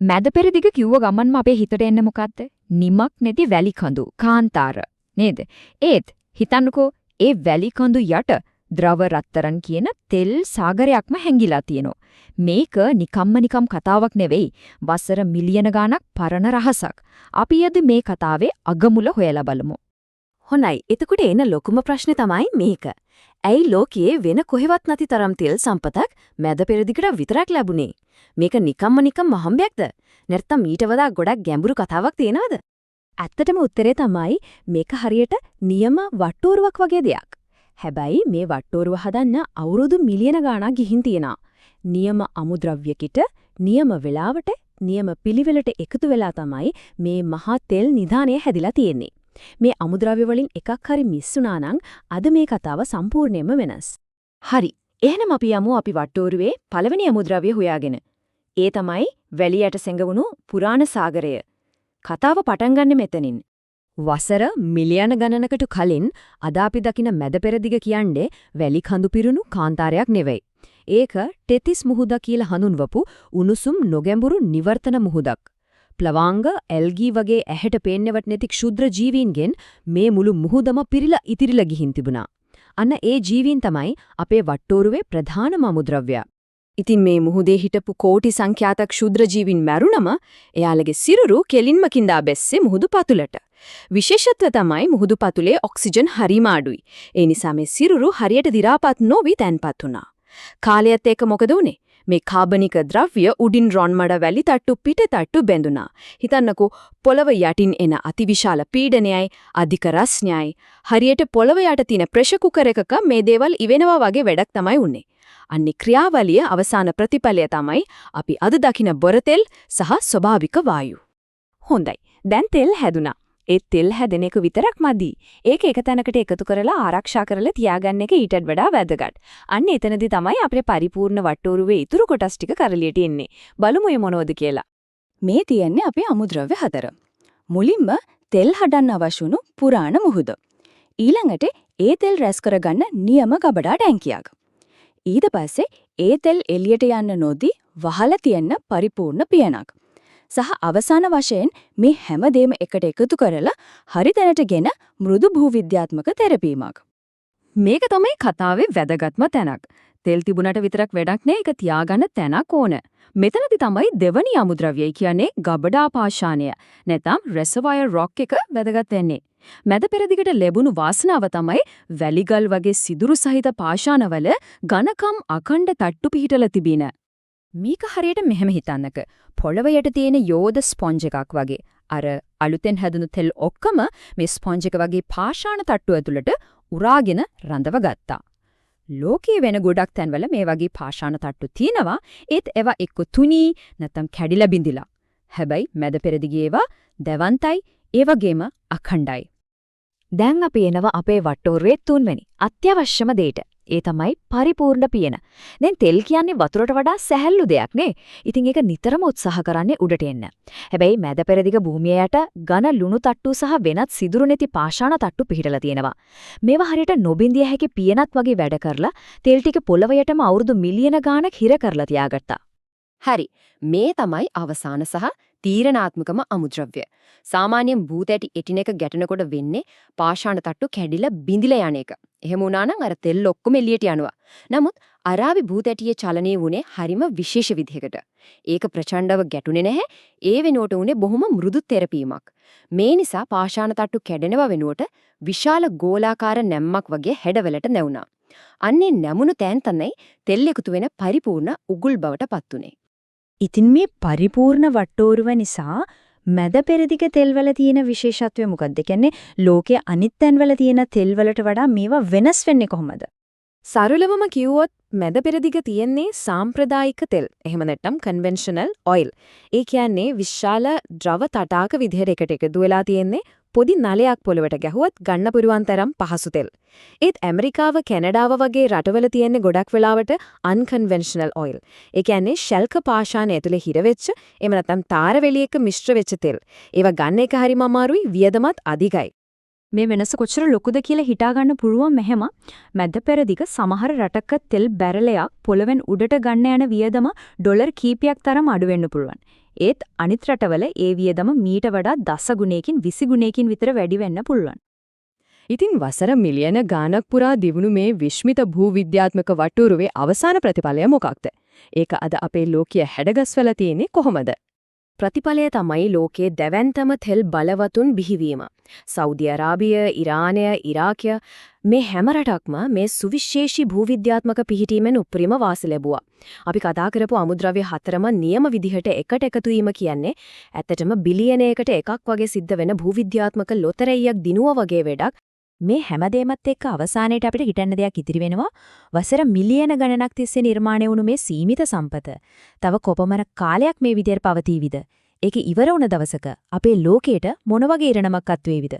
මැද පෙරදිග කිව්ව ගමන්ම අපේ හිතට එන්නේ මොකද්ද? නිමක් නැති වැලි කඳු, කාන්තාර නේද? ඒත් හිතන්නකෝ ඒ වැලි කඳු යට ද්‍රව රත්තරන් කියන තෙල් සාගරයක්ම හැංගිලා තියෙනවා. මේක නිකම් කතාවක් නෙවෙයි. වසර මිලියන ගාණක් පරණ රහසක්. අපි අද මේ කතාවේ අගමුල හොයලා බලමු. හොඳයි. එතකොට එන ලොකුම ප්‍රශ්නේ තමයි මේක. ඇයි ලෝකයේ වෙන කොහෙවත් නැති තරම් තෙල් සම්පතක් මැද පෙරදිගට විතරක් ලැබුණේ? මේක නිකම්ම හම්බයක්ද? නැත්නම් ඊට වඩා ගොඩක් ගැඹුරු කතාවක් තියෙනවද? ඇත්තටම උත්තරේ තමයි මේක හරියට නියම වට්ටෝරුවක් වගේ දෙයක්. හැබැයි මේ වට්ටෝරුව හදන්න අවුරුදු මිලියන ගාණක් ගිහින් තියෙනවා. නියම අමුද්‍රව්‍යකිට, නියම වෙලාවට, නියම පිළිවෙලට එකතු වෙලා තමයි මේ මහා තෙල් නිධානය හැදිලා තියෙන්නේ. මේ අමුද්‍රව්‍ය වලින් එකක් හරි මිස් වුණා නම් අද මේ කතාව සම්පූර්ණයෙන්ම වෙනස්. හරි. එහෙනම් අපි යමු අපි වට්ටෝරුවේ පළවෙනි අමුද්‍රව්‍ය හොයාගෙන. ඒ තමයි වැලියට සැඟවුණු පුරාණ සාගරය. කතාව පටන් ගන්න මෙතනින්. වසර මිලියන ගණනකට කලින් අද අපි දකින මැද පෙරදිග කියන්නේ වැලි කඳු පිරුණු කාන්තාරයක් නෙවෙයි. ඒක ටෙතිස් මුහුද කියලා හඳුන්වපු උණුසුම් නොගැඹුරු නිවර්තන මුහුදක්. ප්ලවාංග, ඇල්ගී වගේ ඇහැට පේන්නවත් නැති ක්ෂුද්‍ර ජීවීන්ගෙන් මේ මුළු මුහුදම පිරීලා ඉතිරිලා ගිහින් තිබුණා. අන්න ඒ ජීවීන් තමයි අපේ වට්ටෝරුවේ ප්‍රධානම අමුද්‍රව්‍ය. ඉතින් මේ මුහුදේ හිටපු කෝටි සංඛ්‍යාත ක්ෂුද්‍ර ජීවීන් මැරුණම එයාලගේ සිරුරු කෙලින්ම කිඳා බැස්සේ මුහුදු පතුලට. විශේෂත්වය තමයි මුහුදු පතුලේ ඔක්සිජන් හරිම අඩුයි. ඒ නිසා මේ සිරුරු හරියට දි รา පත් නොවි තැන්පත් වුණා. කාලයත් එක්ක මොකද වුනේ? මේ කාබනික ද්‍රව්‍ය උඩින් රොන් මඩ වැලි තට්ටු පිට තට්ටු බැඳුනා. හිතන්නකෝ පොළව යටින් එන අතිවිශාල පීඩනයයි අධික රස්ඥයයි හරියට පොළව යට තියෙන ප්‍රෙෂර් කුකර් එකක මේ දේවල් ඉවෙනවා වගේ වැඩක් තමයි උන්නේ. අන්නේ ක්‍රියාවලිය අවසාන ප්‍රතිඵලය තමයි අපි අද දකින බොරතෙල් සහ ස්වභාවික වායු. හොඳයි. දැන් තෙල් හැදුනා. ඒ තෙල් හැදෙන එක විතරක් මදි. ඒක එක තැනකට එකතු කරලා ආරක්ෂා කරලා තියාගන්න එක ඊටත් වඩා වැදගත්. අන්න එතනදී තමයි අපේ පරිපූර්ණ වට්ටෝරුවේ ඉතුරු කොටස් ටික කරලියට එන්නේ. බලමු ඒ මොනවද කියලා. මේ තියන්නේ අපේ අමුද්‍රව්‍ය 4. මුලින්ම තෙල් හදන්න අවශ්‍ය වුණු පුරාණ මුහුද. ඊළඟට ඒ තෙල් රැස් කරගන්න නියම ගබඩා ටැංකියක්. ඊට පස්සේ ඒ තෙල් එළියට යන්න නොදී වහලා තියෙන පරිපූර්ණ පියනක්. සහ අවසාන වශයෙන් මේ හැම දෙම එකට එකතු කරලා හරි තැනටගෙන මෘදු භූවිද්‍යාත්මක තෙරපීමක්. මේක තමයි කතාවේ වැදගත්ම තැනක්. තෙල් තිබුණට විතරක් වැඩක් නෑ, ඒක තියාගන්න තැනක් ඕන. මෙතනදි තමයි දෙවනි අමුද්‍රව්‍යය කියන්නේ ගබඩා පාෂාණය. නැත්නම් රෙසර්වයර් රොක් එක වැදගත් වෙන්නේ. මැද පෙරදිගට ලැබුණු වාසනාව තමයි වැලිගල් වගේ සිදුරු සහිත පාෂාණවල ඝනකම් අඛණ්ඩ තට්ටු පිහිටලා තිබින. මේක හරියට මෙහෙම හිතන්නක. පොළව යට තියෙන යෝධ ස්පොන්ජ් එකක් වගේ. අර අලුතෙන් හැදුණු තෙල් ඔක්කොම මේ ස්පොන්ජ් එක වගේ පාෂාණ තට්ටු ඇතුළට උරාගෙන රඳව ගත්තා. ලෝකයේ වෙන ගොඩක් තැන්වල මේ වගේ පාෂාණ තට්ටු තියෙනවා. ඒත් ඒවා එක්ක තුනී නැත්නම් කැඩිලා බිඳිලා. හැබැයි මැද පෙරදිගේ ඒවා දවන්තයි, ඒ වගේම අඛණ්ඩයි. දැන් අපි එනවා අපේ වට්ටෝරුවේ තුන්වෙනි අත්‍යවශ්‍යම දෙයට. ඒ තමයි පරිපූර්ණ පියන. දැන් තෙල් කියන්නේ වතුරට වඩා සැහැල්ලු දෙයක් නේ. ඉතින් ඒක නිතරම උත්සාහ කරන්නේ උඩට එන්න. හැබැයි මැද පෙරදිග භූමිය යට ඝන ලුණු තට්ටු සහ වෙනත් සිදුරු නැති පාෂාණ තට්ටු පිහිටලා තියෙනවා. මේවා හරියට නොබින්දිය හැකි පියනක් වගේ වැඩ කරලා තෙල් ටික පොළව යටම අවුරුදු මිලියන ගාණක් හිර කරලා තියාගත්තා. හරි. මේ තමයි අවසාන සහ තීරණාත්මකම අමුද්‍රව්‍ය. සාමාන්‍යයෙන් භූතැටි එටිනක ගැටෙනකොට වෙන්නේ පාෂාණ තට්ටු කැඩිලා බිඳිලා යන එක. එහෙම වුණා නම් අර තෙල් ඔක්කොම එළියට යනවා. නමුත් අරාබි භූතැටියේ චලනය වුණේ හරිම විශේෂ විදිහකට. ඒක ප්‍රචණ්ඩව ගැටුනේ නැහැ. ඒ වෙනුවට උනේ බොහොම මෘදු තෙරපීමක්. මේ නිසා පාෂාණ තට්ටු කැඩෙනව වෙනුවට විශාල ගෝලාකාර නැම්මක් වගේ හැඩවලට නැවුණා. අන්නේ නැමුණු තැන් තමයි තෙල් එකතු වෙන පරිපූර්ණ උගුල් බවට පත් උනේ. ඉතින් මේ පරිපූර්ණ වට්ටෝරුව නිසා මැද පෙරදිග තෙල්වල තියෙන විශේෂත්වය මොකක්ද? කියන්නේ ලෝකයේ අනිත් තැන්වල තියෙන තෙල්වලට වඩා මේවා වෙනස් වෙන්නේ කොහොමද? සරලවම කිව්වොත් මැද පෙරදිග තියෙන්නේ සාම්ප්‍රදායික තෙල්. එහෙම නැත්නම් කන්වෙන්ෂනල් ඔයිල්. ඒ කියන්නේ විශාල ද්‍රව තටාක විදිහට එකට එකතු වෙලා තියෙන්නේ පොඩි නලයක් පොළවට ගැහුවත් ගන්න පුරුවන් තරම් පහසු තෙල්. ඒත් ඇමරිකාව, කැනඩාව වගේ රටවල තියෙන ගොඩක් වෙලාවට අන්කන්වෙන්ෂනල් ඔයිල්. ඒ කියන්නේ ශල්ක පාෂාණ ඇතුලේ හිර වෙච්ච එහෙම නැත්නම් තාර වෙලියක මිශ්‍ර වෙච්ච තෙල්. ඒවා ගන්න එක හරිම අමාරුයි, වියදමත් අධිකයි. මේ වෙනස කොච්චර ලොකුද කියලා හිතා ගන්න පුළුවන් මෙහෙම මැද පෙරදිග සමහර රටක තෙල් බැරලයක් පොළවෙන් උඩට ගන්න යන වියදම ඩොලර් කීපයක් තරම් අඩු වෙන්න පුළුවන්. ඒත් අනිත් රටවල ඒ වියදම මීට වඩා දස ගුණයකින් 20 ගුණයකින් විතර වැඩි වෙන්න පුළුවන්. ඉතින් වසර මිලියන ගාණක් පුරා දිනුණු මේ විශ්මිත භූවිද්‍යාත්මක වටුරුවේ අවසාන ප්‍රතිඵලය මොකක්ද? ඒක අද අපේ ලෝකයේ හැඩගස්වලා තියෙන්නේ කොහොමද? ප්‍රතිඵලය තමයි ලෝකයේ දැවැන්තම තෙල් බලවතුන් බිහිවීම. සෞදි අරාබිය, ඉරානය, ඉරාකය මේ හැම රටක්ම මේ සුවිශේෂී භූවිද්‍යාත්මක පිහිටීමෙන් උපරිම වාසි ලැබුවා. අපි කතා කරපු අමුද්‍රව්‍ය හතරම නියම විදිහට එකට එකතු වීම කියන්නේ ඇත්තටම බිලියනයකට එකක් වගේ සිද්ධ වෙන භූවිද්‍යාත්මක ලොතරැයියක් දිනුවා වගේ වැඩක්. මේ හැමදේමත් එක්ක අවසානයේට අපිට හිතන්න දෙයක් ඉතිරි වෙනවා. වසර මිලියන ගණනක් තිස්සේ නිර්මාණය වුණු මේ සීමිත සම්පත. තව කොපමණ කාලයක් මේ විදියට පවතීවිද? ඒක ඉවර වුණ දවසක අපේ ලෝකයට මොන වගේ ඉරණමක් අත්වේවිද?